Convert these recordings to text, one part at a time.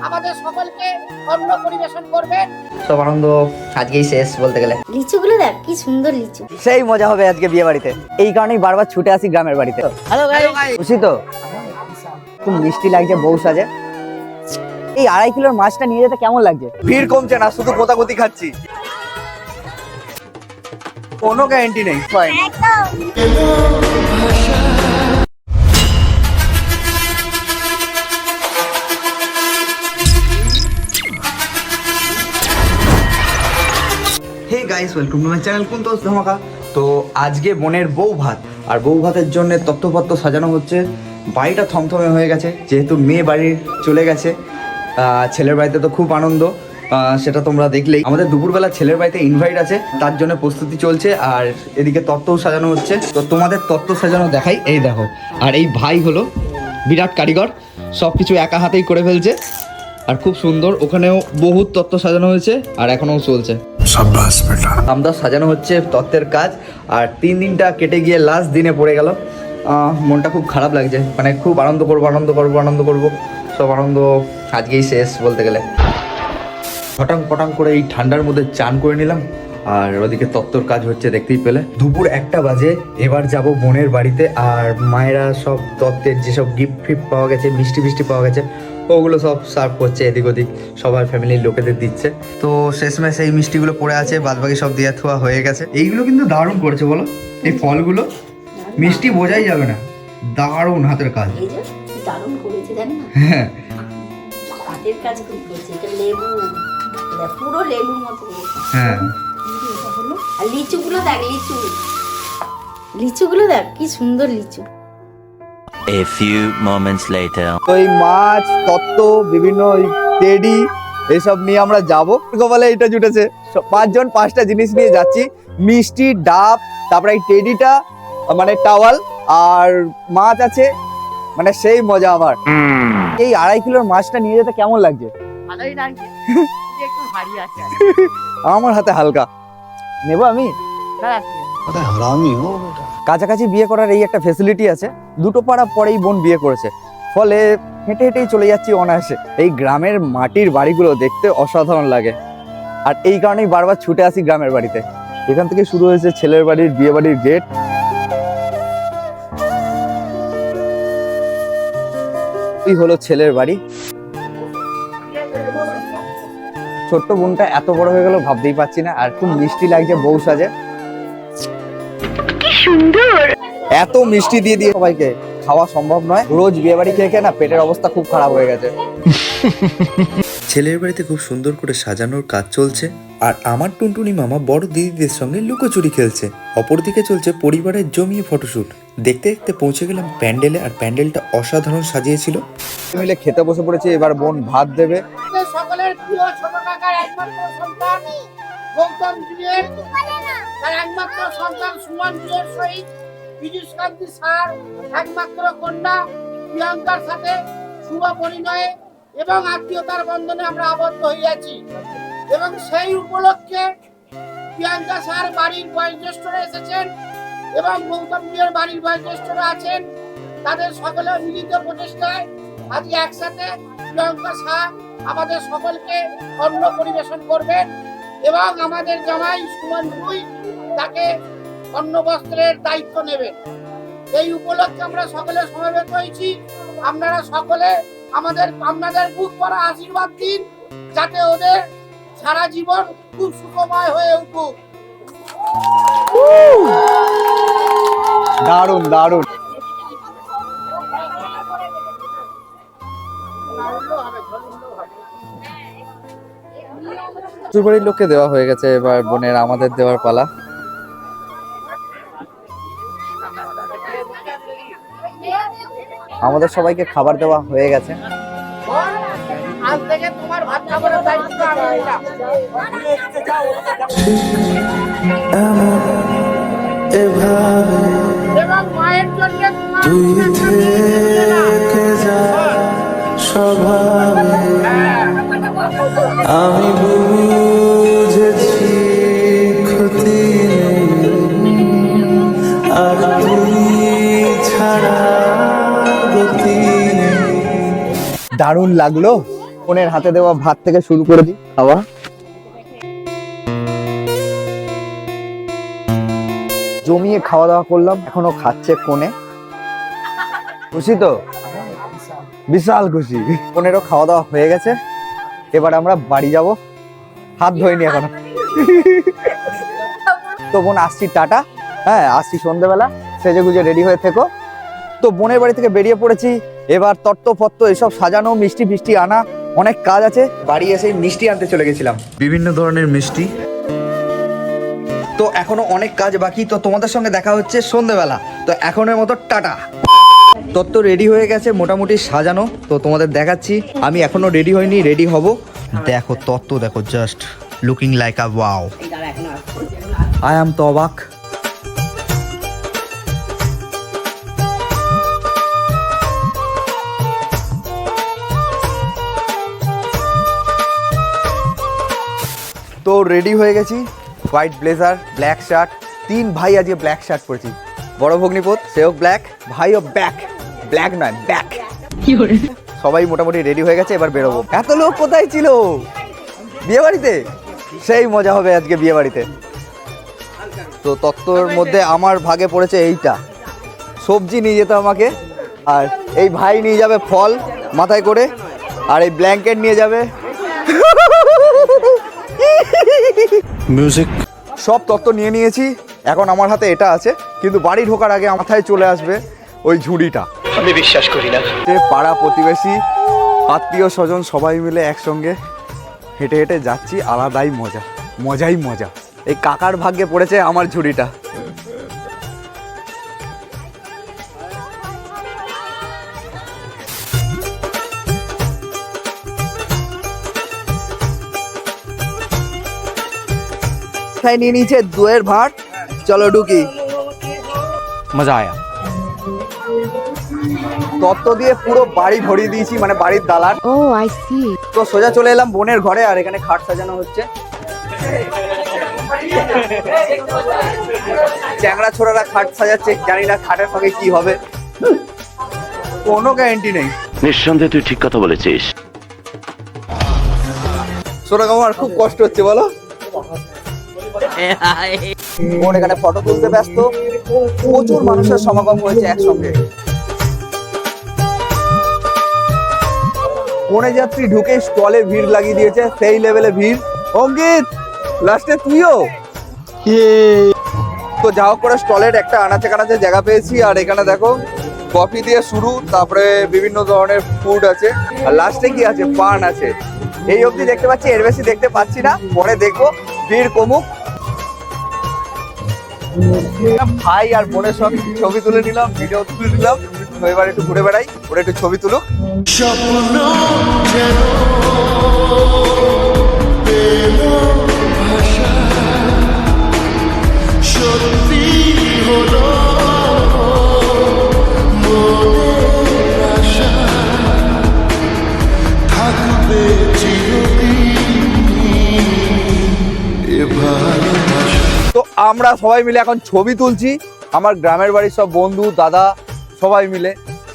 আমাদের সকলকে অন্ন পরিবেশন করবেন। সব আনন্দ আজকেই শেষ বলতে গেলে। লিচুগুলো দেখ কি সুন্দর লিচু। সেই মজা হবে আজকে বিয়ে বাড়িতে, এই কারণেই বারবার ছুটে আসি গ্রামের বাড়িতে। হ্যালো ভাই, খুশি তো? খুব মিষ্টি লাগছে বউ সাজে। এই 2.5 কিলোর মাছটা নিয়ে যেতে কেমন লাগছে? ভিড় কমছে না, শুধু কোতাকুতি খাচ্ছি, কোনো গ্যারান্টি নেই। Hey guys, welcome to my channel Kuntosh Dhamaka. তো আজকে বোনের বউ ভাত, আর বউ ভাতের জন্য তত্ত্বপত্র সাজানো হচ্ছে। বাড়িটা থমথমে হয়ে গেছে, যেহেতু মেয়ে বাড়ির চলে গেছে। ছেলের বাড়িতে তো খুব আনন্দ, সেটা তোমরা দেখলেই। আমাদের দুপুরবেলা ছেলের বাড়িতে ইনভাইট আছে, তার জন্য প্রস্তুতি চলছে। আর এদিকে তত্ত্বও সাজানো হচ্ছে। তো তোমাদের তত্ত্ব সাজানো দেখাই, এই দেখো। আর এই ভাই হলো বিরাট কারিগর, সব কিছু একা হাতেই করে ফেলছে। আর খুব সুন্দর, ওখানেও বহুত তত্ত্ব সাজানো হয়েছে আর এখনও চলছে। আমরা সাজানো হচ্ছে তত্ত্বের কাজ। আর 3 দিনটা কেটে গিয়ে লাস্ট দিনে পড়ে গেল। মনটা খুব খারাপ লাগছে, মানে খুব আনন্দ করবো। সব আনন্দ আজকেই শেষ বলতে গেলে। ফটাং পটাং করে এই ঠান্ডার মধ্যে চান করে নিলাম। আর ওদিকে তত্ত্বর কাজ হচ্ছে, দেখতেই পেলে। দুপুর 1টা বাজে, এবার যাব বোনের বাড়িতে। আর মায়েরা সব তত্ত্বের যেসব গিফট পাওয়া গেছে, মিষ্টি পাওয়া গেছে, ওগুলো সব সার্ভ করছে এদিক ওদিক, সবার ফ্যামিলির লোকেদের দিচ্ছে। তো শেষমেশ এই মিষ্টিগুলো পড়ে আছে, বাদবাকি সব দিয়ে থোয়া হয়ে গেছে। এইগুলো কিন্তু দারুণ করেছে বলো, এই ফলগুলো মিষ্টি বোঝাই যাবে না, দারুণ হাতের কাজ। এই যে দারুণ করেছে জানেন না, হ্যাঁ হাতের কাজ খুব করেছে। এটা লেবু, এটা পুরো লেবুর মতো করেছে। হ্যাঁ, আর লিচুগুলো দেখ, লিচুগুলো দেখ কি সুন্দর লিচু। A few moments later. তো এই মাছ, তত্ত্ব, বিভিন্ন টেডি, এইসব নিয়ে আমরা যাবো। কপালে এটা জুটেছে, 5 জন 5টা জিনিস নিয়ে যাচ্ছি। মিষ্টি, ডাব, তারপরে এই টেডিটা মানে টাওয়াল, আর মাছ আছে, মানে সেই মজা। আবার এই 2.5 কিলোর মাছটা নিয়ে যেতে কেমন লাগছে? ভালোই লাগছে, একটু ভারী আছে। আমার হাতে হালকা নেবো আমি। কাছাকাছি বিয়ে করার এই একটা ফেসিলিটি আছে, 2 পাড়া পরেই বোন বিয়ে করেছে, ফলে হেঁটে হেঁটেই চলে যাচ্ছি অনায়াসে। এই গ্রামের মাটির বাড়িগুলো দেখতে অসাধারণ লাগে, আর এই কারণেই বারবার ছুটে আসি গ্রামের বাড়িতে। এখান থেকে শুরু হয়েছে ছেলের বাড়ির বিয়ে বাড়ির গেট। এই হলো ছেলের বাড়ি। ছোট্ট বোনটা এত বড় হয়ে গেল ভাবতেই পারছি না। আর খুব মিষ্টি লাগছে বউ সাজে, এত মিষ্টি দিয়ে সবাইকে খাওয়া সম্ভব নয়। রোজ বিয়ে বাড়ি খেয়ে খেয়ে না পেটের অবস্থা খুব খারাপ হয়ে গেছে। ছেলের বাড়িতে খুব সুন্দর করে সাজানোর কাজ চলছে, আর আমার টুনটুনি মামা বড় দিদিদের সঙ্গে লুকোচুরি খেলছে। অপরদিকে চলছে পরিবারের জমিয়ে ফটোশুট। দেখতে দেখতে পৌঁছে গেলাম প্যান্ডেলে, আর প্যান্ডেলটা অসাধারণ সাজিয়েছিল। মিলে খেতে বসে পড়েছে, এবার বোন ভাত দেবে। সকলের প্রিয় ছোট কাকার একমাত্র সন্তান গৌতম জুয়ের, তার একমাত্র সন্তান সুমন জুয়ের সহিত বিজুষ্কান্তি স্যার একমাত্র কন্যা প্রিয়াঙ্কার সাথে শুভ পরিণয়ে এবং আত্মীয়তার বন্ধনে আমরা আবদ্ধ হইয়াছি। এবং সেই উপলক্ষে প্রিয়াঙ্কা স্যার বাড়ির বয়োজ্যেষ্ঠরা এসেছেন এবং গৌতম জুয়ের বাড়ির বয়োজ্যেষ্ঠরা আছেন। তাদের সকলে মিলিত প্রচেষ্টায় আজকে একসাথে প্রিয়াঙ্কা স্যার আমাদের সকলকে অন্ন পরিবেশন করবেন এবং আমাদের জামাই সুমন জুই তাকে অন্ন বস্ত্রের দায়িত্ব নেবেন। এই উপলক্ষে আমরা সকলে সমবেত হয়েছি। আপনারা সকলে আপনাদের বুক ভরা আশীর্বাদ দিন, যাতে ওদের সারা জীবন খুব সুখময় হয়ে উঠুক। দারুণ দারুণ। শ্বশুরবাড়ির লোককে দেওয়া হয়ে গেছে, এবার বোনের আমাদের দেওয়ার পালা। আমাদের সবাইকে খাবার দেওয়া হয়ে গেছে। আজ থেকে তোমার ভাত খাবারের দায়িত্ব আমি নিলাম। এবং মায়ের জন্য আমি বুঝেছি ক্ষতি আর তুই ছাড়া গতি। দারুণ লাগলো। বোনের হাতে দেওয়া ভাত থেকে শুরু করে দিই খাওয়া। জমিয়ে খাওয়া দাওয়া করলাম, এখনো খাচ্ছে কোণে। খুশি তো? বিশাল খুশি। বোনেরও খাওয়া দাওয়া হয়ে গেছে, এবার আমরা বাড়ি যাব। হাত ধোয়নি এখনো। তো বোন আসছি, টাটা। হ্যাঁ আসছি সন্ধ্যেবেলা, সেজে গুজে রেডি হয়ে থেকো। তো বোনের বাড়ি থেকে বেরিয়ে পড়েছি, এবার তত্ত্বপত্র এসব সাজানো, মিষ্টি ফিষ্টি আনা, অনেক কাজ আছে। বাড়ি এসে মিষ্টি আনতে চলে গেছিলাম, বিভিন্ন ধরনের মিষ্টি। তো এখনো অনেক কাজ বাকি। তো তোমাদের সঙ্গে দেখা হচ্ছে সন্ধ্যেবেলা। তো এখনের মতো টাটা। তত্ত্ব রেডি হয়ে গেছে, মোটামুটি সাজানো। তো তোমাদের দেখাচ্ছি, আমি এখনো রেডি হইনি, রেডি হব। দেখো তত্ত্ব দেখো, just looking like a wow. I am তো অবাক। তো রেডি হয়ে গেছি, হোয়াইট ব্লেজার, ব্ল্যাক শার্ট। 3 ভাই আজকে ব্ল্যাক শার্ট পরেছি। বড় ভগ্নিপত সেও ব্ল্যাক, ভাইও ব্যাক, ব্ল্যাক নয় ব্যাক। সবাই মোটামুটি রেডি হয়ে গেছে, এবার বেরোবো। এত লোক কোথায় ছিল বিয়ে বাড়িতে? সেই মজা হবে আজকে বিয়ে বাড়িতে। তো তত্ত্বর মধ্যে আমার ভাগে পড়েছে এইটা, সবজি নিয়ে যেতে আমাকে, আর এই ভাই নিয়ে যাবে ফল মাথায় করে, আর এই ব্ল্যাঙ্কেট নিয়ে যাবে। মিউজিক। সব তত্ত্ব নিয়ে নিয়েছি, এখন আমার হাতে এটা আছে, কিন্তু বাড়ি ঢোকার আগে মাথায় চলে আসবে ওই ঝুড়িটা। আমি বিশ্বাস করি না। পাড়া প্রতিবেশী, আত্মীয় স্বজন সবাই মিলে একসঙ্গে হেঁটে হেঁটে যাচ্ছি, আলাদাই মজা, মজাই মজা। এই কাকার ভাগ্যে পড়েছে আমার ঝুড়িটা। নিয়ে নিয়েছে দইয়ের ভাট, চলো ঢুকি। মজা আয়া। তত্ত্ব দিয়ে পুরো বাড়ি ভরিয়ে দিয়েছি, মানে বাড়ির দালান। ও আই সি। তো সোজা চলে এলাম বোনের ঘরে, আর এখানে খাট সাজানো হচ্ছে। চ্যাংড়া ছোড়ারা খাট সাজাচ্ছে, জানি না খাটের ফাঁকে কি হবে, কোনো গ্যারান্টি নেই। নিঃসন্দেহে তুই ঠিক কথা বলেছিস। সোনা আমার খুব কষ্ট হচ্ছে বলো। বোন এখানে ফটো তুলতে ব্যস্ত, প্রচুর মানুষের সমাগম হয়েছে একসঙ্গে। কোনে যাত্রী ঢুকে স্টলে ভিড় লাগিয়ে দিয়েছে, সেই লেভেলে ভিড়। অঙ্কিত লাস্টে তুইও। তো যা হোক করে স্টলের একটা আনাচে কানাচে জায়গা পেয়েছি, আর এখানে দেখো কফি দিয়ে শুরু, তারপরে বিভিন্ন ধরনের ফুড আছে, আর লাস্টে কি আছে, পান আছে। এই অবধি দেখতে পাচ্ছি, এর বেশি দেখতে পাচ্ছি না, পরে দেখবো, ভিড় কমুক। ভাই আর বোনের সঙ্গে ছবি তুলে নিলাম, ভিডিও তুলে নিলাম। তো এবার একটু ঘুরে বেড়াই, ওরা একটু ছবি তুলুক। তো আমরা সবাই মিলে এখন ছবি তুলছি, আমার গ্রামের বাড়ির সব বন্ধু দাদা সবাই মিলে।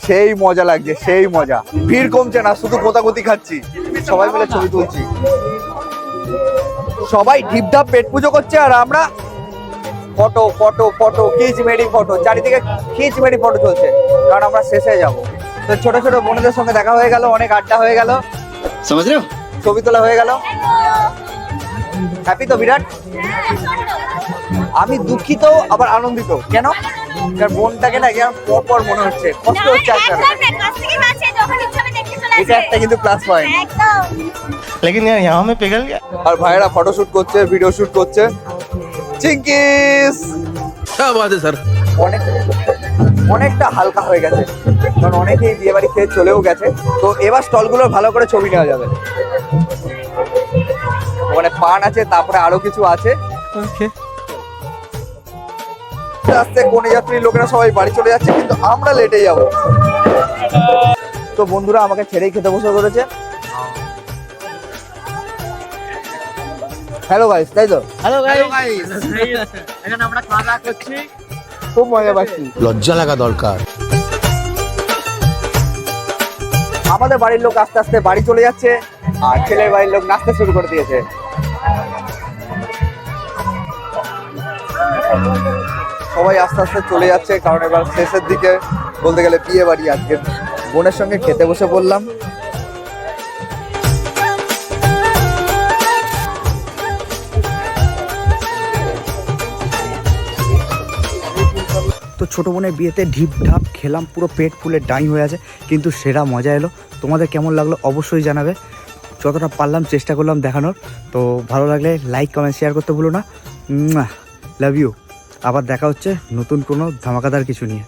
সেই মজা লাগছে, সেই মজা। ভিড় কমছে না, শুধু কোতাকুতি খাচ্ছি, সবাই মিলে ছবি তুলছি। সবাই ঢিপঢাপ পেট পুজো করছে, আর আমরা ফটো ফটো ফটো, খিচমেরি ফটো, চারিদিকে খিচমেরি ফটো চলছে, কারণ আমরা শেষে যাব। তো ছোট ছোট বোনদের সঙ্গে দেখা হয়ে গেল, অনেক আড্ডা হয়ে গেল, ছবি তোলা হয়ে গেল। হ্যাপি তো বিরাট? আমি দুঃখিত আবার আনন্দিত। কেন? কারণ বোনটাকে না কেন পর পর মনে হচ্ছে, কষ্ট হচ্ছে। এটা একটা কিন্তু প্লাস পয়েন্ট। लेकिन यार यहाँ में पिघल गया। আর ভাইয়েরা ফটো শুট করছে, ভিডিও শুট করছে। চিঙ্কিস क्या बात है सर। অনেকটা হালকা হয়ে গেছে, কারণ অনেকেই বিয়ে বাড়ি খেয়ে চলেও গেছে। তো এবার স্টলগুলোর ভালো করে ছবি নেওয়া যাবে। ওখানে পান আছে, তারপরে আরো কিছু আছে। আস্তে আস্তে কোনে যাত্রী লোকেরা সবাই বাড়ি চলে যাচ্ছে, কিন্তু আমরা লেটে যাব। তো বন্ধুরা আমাকে ছেড়েই খেতে বসে করেছে। হ্যালো গাইস, তাই তো? হ্যালো গাইস, এখানে আমরা খাওয়া দাওয়া করছি, খুব মজা পাচ্ছি। লজ্জা লাগা দরকার। আমাদের বাড়ির লোক আস্তে আস্তে বাড়ি চলে যাচ্ছে, আর ছেলের বাড়ির লোক নাচতে শুরু করে দিয়েছে। সবাই আস্তে আস্তে চলে যাচ্ছে, কারণ এবার শেষের দিকে বলতে গেলে বিয়ে বাড়ি। আজকে বোনের সঙ্গে খেতে বসে পড়লাম। তো ছোটো বোনের বিয়েতে ঢিপ ঢাপ খেলাম, পুরো পেট ফুলে ডাই হয়ে আছে, কিন্তু সেরা মজা এলো। তোমাদের কেমন লাগলো অবশ্যই জানাবে। যতটা পারলাম চেষ্টা করলাম দেখানোর। তো ভালো লাগলে লাইক কমেন্ট শেয়ার করতে ভুলো না। Love you. আবার দেখা হচ্ছে নতুন কোনো ধামাকাদার কিছু নিয়ে।